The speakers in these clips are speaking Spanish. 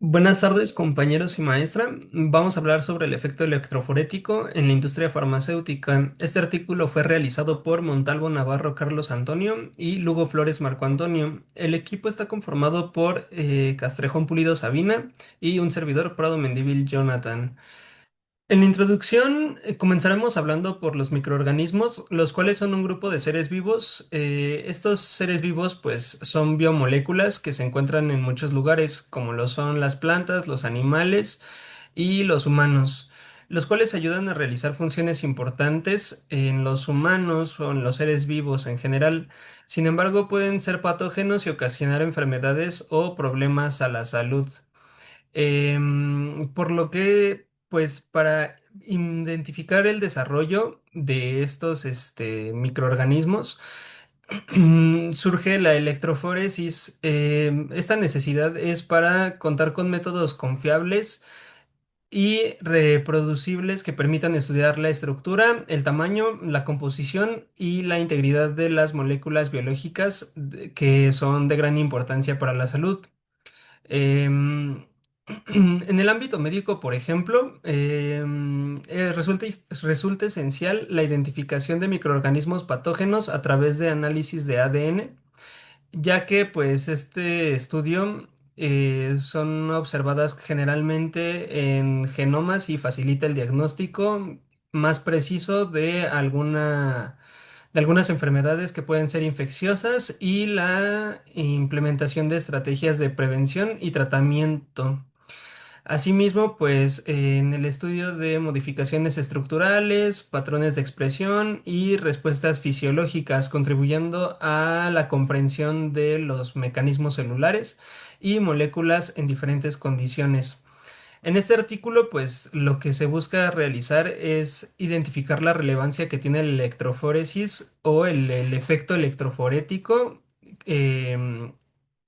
Buenas tardes, compañeros y maestra. Vamos a hablar sobre el efecto electroforético en la industria farmacéutica. Este artículo fue realizado por Montalvo Navarro Carlos Antonio y Lugo Flores Marco Antonio. El equipo está conformado por Castrejón Pulido Sabina y un servidor Prado Mendívil Jonathan. En la introducción comenzaremos hablando por los microorganismos, los cuales son un grupo de seres vivos. Estos seres vivos pues son biomoléculas que se encuentran en muchos lugares, como lo son las plantas, los animales y los humanos, los cuales ayudan a realizar funciones importantes en los humanos o en los seres vivos en general. Sin embargo, pueden ser patógenos y ocasionar enfermedades o problemas a la salud. Por lo que, pues, para identificar el desarrollo de estos microorganismos, surge la electroforesis. Esta necesidad es para contar con métodos confiables y reproducibles que permitan estudiar la estructura, el tamaño, la composición y la integridad de las moléculas biológicas que son de gran importancia para la salud. Em, en el ámbito médico, por ejemplo, resulta esencial la identificación de microorganismos patógenos a través de análisis de ADN, ya que pues este estudio son observadas generalmente en genomas y facilita el diagnóstico más preciso de algunas enfermedades que pueden ser infecciosas y la implementación de estrategias de prevención y tratamiento. Asimismo, pues en el estudio de modificaciones estructurales, patrones de expresión y respuestas fisiológicas, contribuyendo a la comprensión de los mecanismos celulares y moléculas en diferentes condiciones. En este artículo, pues lo que se busca realizar es identificar la relevancia que tiene la electroforesis o el efecto electroforético, em,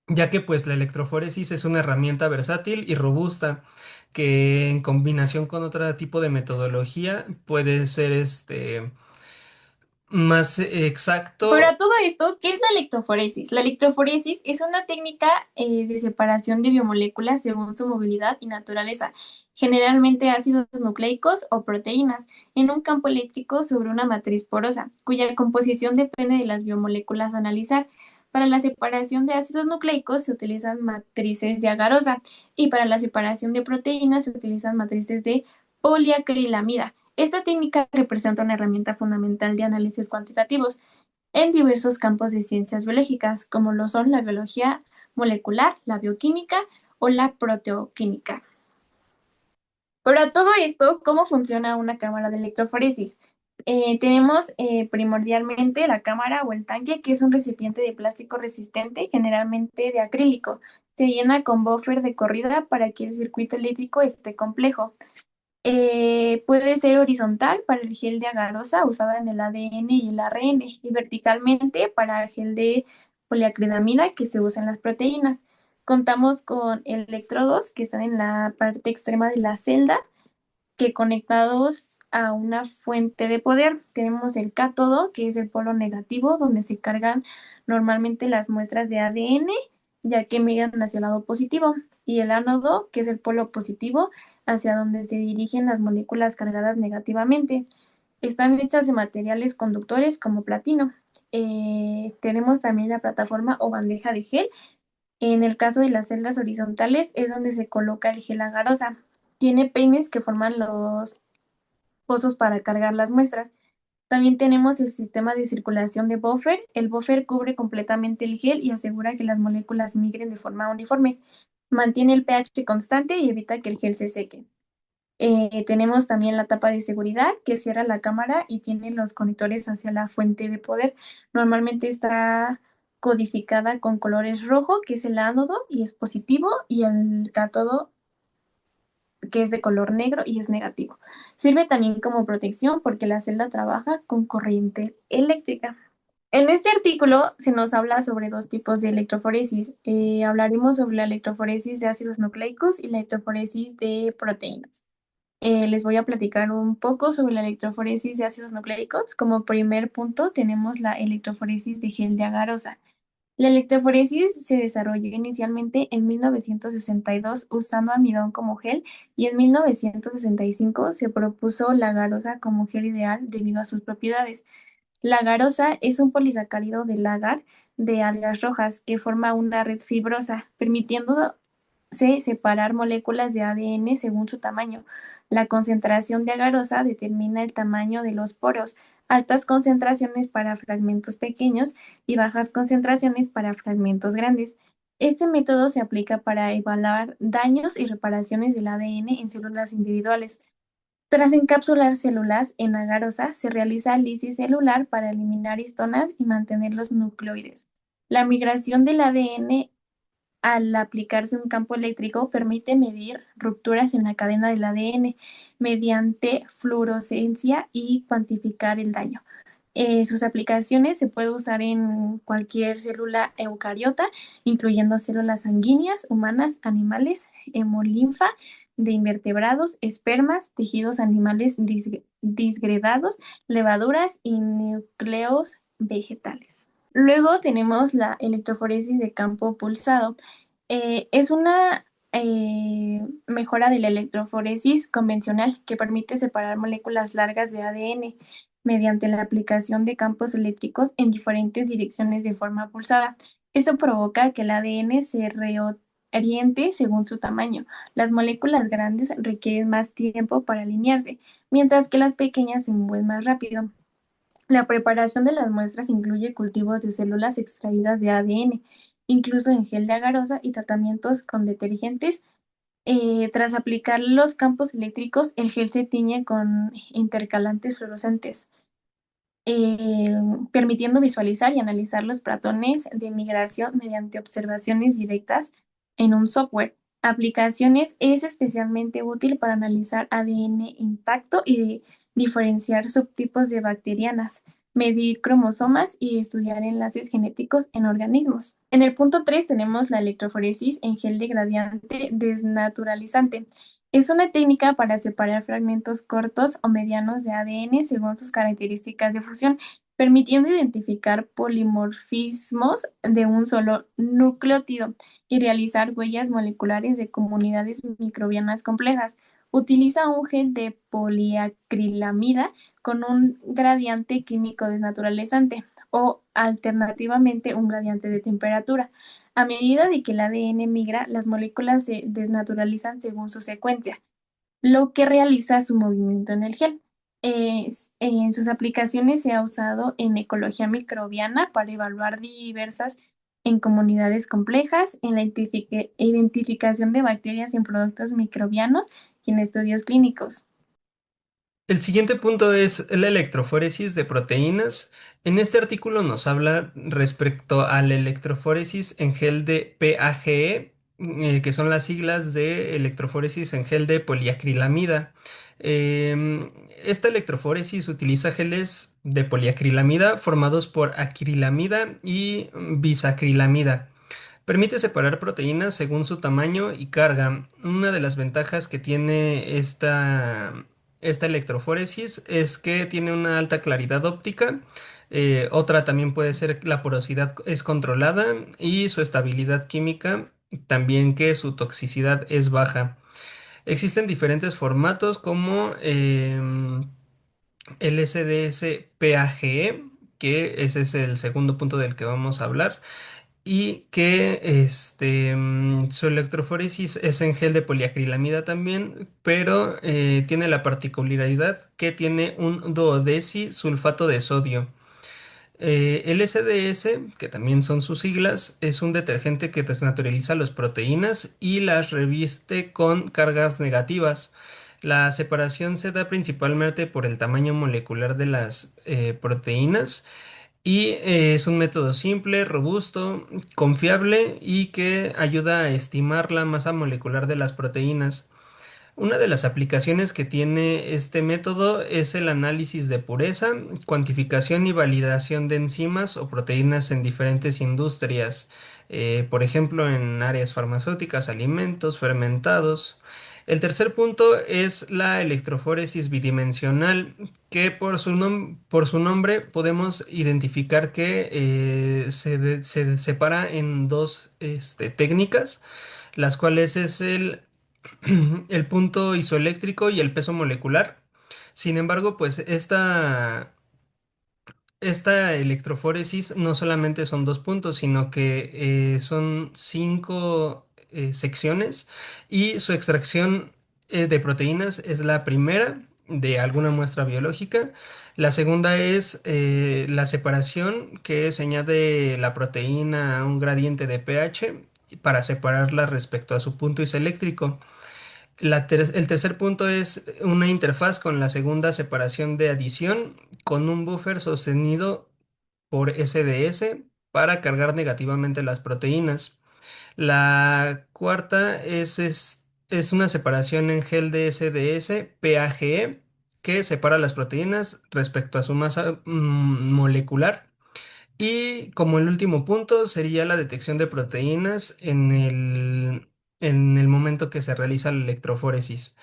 ya que pues la electroforesis es una herramienta versátil y robusta que en combinación con otro tipo de metodología puede ser más Pero a exacto. todo esto, ¿qué es la electroforesis? La electroforesis es una técnica de separación de biomoléculas según su movilidad y naturaleza, generalmente ácidos nucleicos o proteínas, en un campo eléctrico sobre una matriz porosa, cuya composición depende de las biomoléculas a analizar. Para la separación de ácidos nucleicos se utilizan matrices de agarosa y para la separación de proteínas se utilizan matrices de poliacrilamida. Esta técnica representa una herramienta fundamental de análisis cuantitativos en diversos campos de ciencias biológicas, como lo son la biología molecular, la bioquímica o la proteoquímica. Pero a todo esto, ¿cómo funciona una cámara de electroforesis? Tenemos primordialmente la cámara o el tanque, que es un recipiente de plástico resistente, generalmente de acrílico. Se llena con buffer de corrida para que el circuito eléctrico esté complejo. Puede ser horizontal para el gel de agarosa usada en el ADN y el ARN y verticalmente para el gel de poliacridamida que se usa en las proteínas. Contamos con electrodos que están en la parte extrema de la celda que conectados a una fuente de poder. Tenemos el cátodo, que es el polo negativo, donde se cargan normalmente las muestras de ADN, ya que migran hacia el lado positivo, y el ánodo, que es el polo positivo, hacia donde se dirigen las moléculas cargadas negativamente. Están hechas de materiales conductores como platino. Tenemos también la plataforma o bandeja de gel. En el caso de las celdas horizontales es donde se coloca el gel agarosa. Tiene peines que forman los pozos para cargar las muestras. También tenemos el sistema de circulación de buffer. El buffer cubre completamente el gel y asegura que las moléculas migren de forma uniforme. Mantiene el pH constante y evita que el gel se seque. Tenemos también la tapa de seguridad que cierra la cámara y tiene los conectores hacia la fuente de poder. Normalmente está codificada con colores rojo, que es el ánodo y es positivo, y el cátodo, que es de color negro y es negativo. Sirve también como protección porque la celda trabaja con corriente eléctrica. En este artículo se nos habla sobre dos tipos de electroforesis. Hablaremos sobre la electroforesis de ácidos nucleicos y la electroforesis de proteínas. Les voy a platicar un poco sobre la electroforesis de ácidos nucleicos. Como primer punto tenemos la electroforesis de gel de agarosa. La electroforesis se desarrolló inicialmente en 1962 usando almidón como gel y en 1965 se propuso la garosa como gel ideal debido a sus propiedades. La garosa es un polisacárido del agar de algas rojas que forma una red fibrosa, permitiéndose separar moléculas de ADN según su tamaño. La concentración de agarosa determina el tamaño de los poros, altas concentraciones para fragmentos pequeños y bajas concentraciones para fragmentos grandes. Este método se aplica para evaluar daños y reparaciones del ADN en células individuales. Tras encapsular células en agarosa, se realiza lisis celular para eliminar histonas y mantener los nucleoides. La migración del ADN al aplicarse un campo eléctrico permite medir rupturas en la cadena del ADN mediante fluorescencia y cuantificar el daño. Sus aplicaciones se puede usar en cualquier célula eucariota, incluyendo células sanguíneas, humanas, animales, hemolinfa de invertebrados, espermas, tejidos animales disgregados, levaduras y núcleos vegetales. Luego tenemos la electroforesis de campo pulsado. Es una mejora de la electroforesis convencional que permite separar moléculas largas de ADN mediante la aplicación de campos eléctricos en diferentes direcciones de forma pulsada. Esto provoca que el ADN se reoriente según su tamaño. Las moléculas grandes requieren más tiempo para alinearse, mientras que las pequeñas se mueven más rápido. La preparación de las muestras incluye cultivos de células extraídas de ADN, incluso en gel de agarosa y tratamientos con detergentes. Tras aplicar los campos eléctricos, el gel se tiñe con intercalantes fluorescentes, eh, permitiendo visualizar y analizar los patrones de migración mediante observaciones directas en un software. Aplicaciones es especialmente útil para analizar ADN intacto y diferenciar subtipos de bacterianas, medir cromosomas y estudiar enlaces genéticos en organismos. En el punto 3 tenemos la electroforesis en gel de gradiente desnaturalizante. Es una técnica para separar fragmentos cortos o medianos de ADN según sus características de fusión, permitiendo identificar polimorfismos de un solo nucleótido y realizar huellas moleculares de comunidades microbianas complejas. Utiliza un gel de poliacrilamida con un gradiente químico desnaturalizante o alternativamente un gradiente de temperatura. A medida de que el ADN migra, las moléculas se desnaturalizan según su secuencia, lo que realiza su movimiento en el gel. En sus aplicaciones se ha usado en ecología microbiana para evaluar diversas en comunidades complejas, en la identificación de bacterias en productos microbianos y en estudios clínicos. El siguiente punto es la electroforesis de proteínas. En este artículo nos habla respecto a la electroforesis en gel de PAGE, que son las siglas de electroforesis en gel de poliacrilamida. Esta electroforesis utiliza geles de poliacrilamida formados por acrilamida y bisacrilamida. Permite separar proteínas según su tamaño y carga. Una de las ventajas que tiene esta electroforesis es que tiene una alta claridad óptica. Otra también puede ser que la porosidad es controlada y su estabilidad química, también que su toxicidad es baja. Existen diferentes formatos como el SDS-PAGE, que ese es el segundo punto del que vamos a hablar y que su electroforesis es en gel de poliacrilamida también, pero tiene la particularidad que tiene un duodeci-sulfato de sodio. El SDS, que también son sus siglas, es un detergente que desnaturaliza las proteínas y las reviste con cargas negativas. La separación se da principalmente por el tamaño molecular de las proteínas y es un método simple, robusto, confiable y que ayuda a estimar la masa molecular de las proteínas. Una de las aplicaciones que tiene este método es el análisis de pureza, cuantificación y validación de enzimas o proteínas en diferentes industrias, por ejemplo, en áreas farmacéuticas, alimentos, fermentados. El tercer punto es la electroforesis bidimensional, que por su nombre podemos identificar que se separa en dos técnicas, las cuales es el punto isoeléctrico y el peso molecular. Sin embargo, pues esta electroforesis no solamente son dos puntos, sino que son cinco secciones y su extracción de proteínas es la primera de alguna muestra biológica. La segunda es la separación, que se añade la proteína a un gradiente de pH para separarla respecto a su punto isoeléctrico. El tercer punto es una interfaz con la segunda separación de adición con un buffer sostenido por SDS para cargar negativamente las proteínas. La cuarta es una separación en gel de SDS, PAGE, que separa las proteínas respecto a su masa molecular. Y como el último punto sería la detección de proteínas en el momento que se realiza la electroforesis.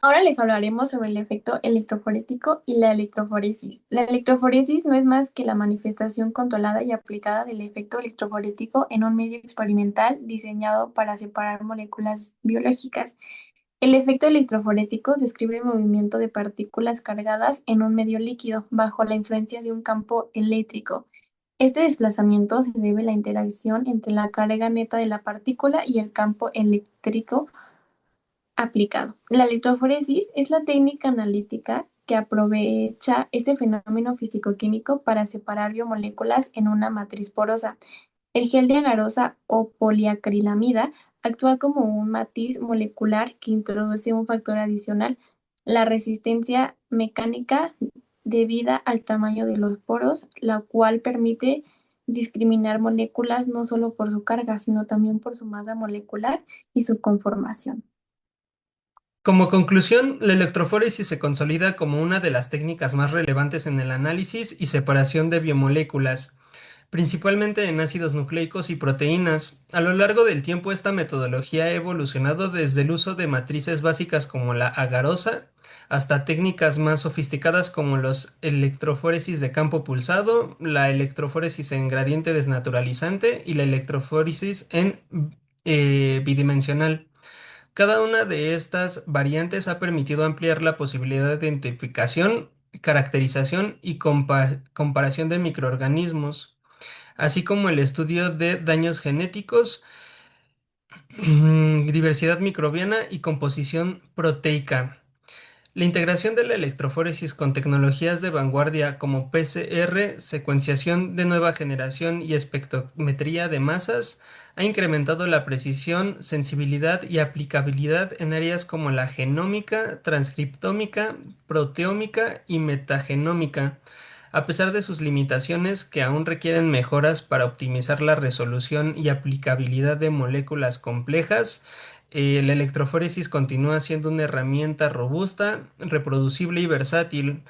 Ahora les hablaremos sobre el efecto electroforético y la electroforesis. La electroforesis no es más que la manifestación controlada y aplicada del efecto electroforético en un medio experimental diseñado para separar moléculas biológicas. El efecto electroforético describe el movimiento de partículas cargadas en un medio líquido bajo la influencia de un campo eléctrico. Este desplazamiento se debe a la interacción entre la carga neta de la partícula y el campo eléctrico aplicado. La electroforesis es la técnica analítica que aprovecha este fenómeno físico-químico para separar biomoléculas en una matriz porosa. El gel de anarosa o poliacrilamida actúa como un matiz molecular que introduce un factor adicional, la resistencia mecánica debida al tamaño de los poros, la cual permite discriminar moléculas no solo por su carga, sino también por su masa molecular y su conformación. Como conclusión, la electroforesis se consolida como una de las técnicas más relevantes en el análisis y separación de biomoléculas, principalmente en ácidos nucleicos y proteínas. A lo largo del tiempo, esta metodología ha evolucionado desde el uso de matrices básicas como la agarosa hasta técnicas más sofisticadas como los electroforesis de campo pulsado, la electroforesis en gradiente desnaturalizante y la electroforesis en bidimensional. Cada una de estas variantes ha permitido ampliar la posibilidad de identificación, caracterización y comparación de microorganismos, así como el estudio de daños genéticos, diversidad microbiana y composición proteica. La integración de la electroforesis con tecnologías de vanguardia como PCR, secuenciación de nueva generación y espectrometría de masas ha incrementado la precisión, sensibilidad y aplicabilidad en áreas como la genómica, transcriptómica, proteómica y metagenómica, a pesar de sus limitaciones que aún requieren mejoras para optimizar la resolución y aplicabilidad de moléculas complejas. La electroforesis continúa siendo una herramienta robusta, reproducible y versátil.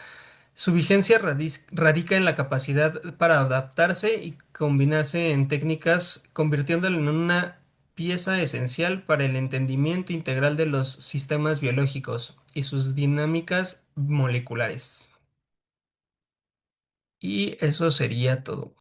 Su vigencia radica en la capacidad para adaptarse y combinarse en técnicas, convirtiéndolo en una pieza esencial para el entendimiento integral de los sistemas biológicos y sus dinámicas moleculares. Y eso sería todo.